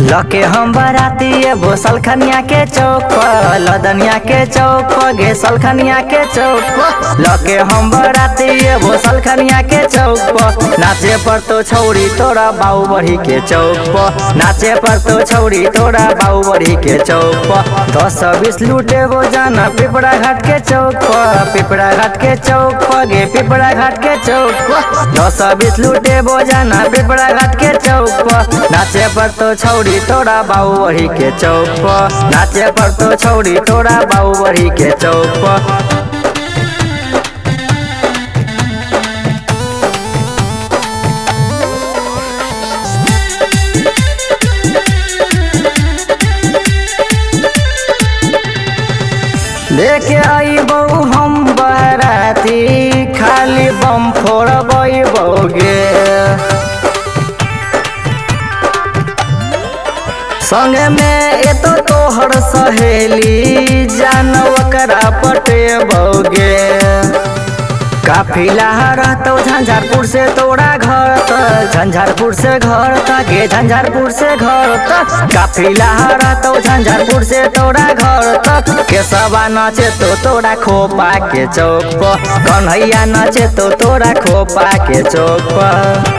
लके हम बराती एगो सलखनिया के चौक पर, लदनिया के चौक पर गे सलखनिया के चौक पर। लके हम बराती एगो सलखनिया के चौक पर, नाचे पर तो छौड़ी तोरा बाऊ बढ़ी के चौक पर, नाचे पर तो छौड़ी तोरा बाऊ बढ़ी के चौक पर। 10-20 लूटे वो जाना पिपरा घाट के चौक पर, पिपरा घाट के चौक पर गे पिपरा घाट के चौक पर। 10-20 लूटे वो जाना पिपरा घाट के चौक पर, नाचे पर तो छौड़ी तोरा बाऊ बढ़ी के चौक पर, नाचे पर तो छौड़ी तोरा बाऊ बढ़ी के चौक पर। लेके आई बहू हम बराती, खाली बम फोड़बई बौगे। संगे में एतो तोहर सहेली, जान ओकरा पटे बौगे। काफिला रहतो झंझारपुर से तोरा घर तक, झंझारपुर से घर तक गे झंझारपुर से घर तक। काफिला रहतो झंझारपुर से तोरा घर तक, केशवा नाचे तो तोरा खोपा के चौक पर, कन्हैया नाचे तो तोरा खोपा के चौक पर।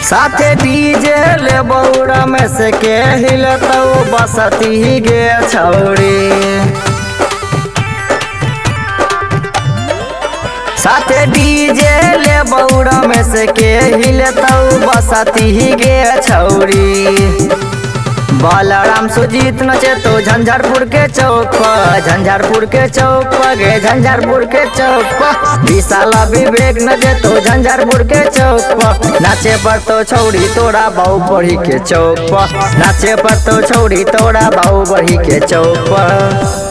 साथे डीजे ले बौरा में से के हिलतो बसती गे छौड़ी। साथे डीजे ले बौरा में से के हिलतो बसती गे छौड़ी। बलराम सुजीत नचे तो झंझारपुर के चौक पर, झंझारपुर के चौक पर गे झंझारपुर के चौक पर। विशाला विवेक नचे तो झंझारपुर के चौक पर, नाचे पर तो छौड़ी तोरा बाऊ बढ़ी के चौक पर, नाचे पर तो छौड़ी तोरा बाऊ बढ़ी के चौक पर।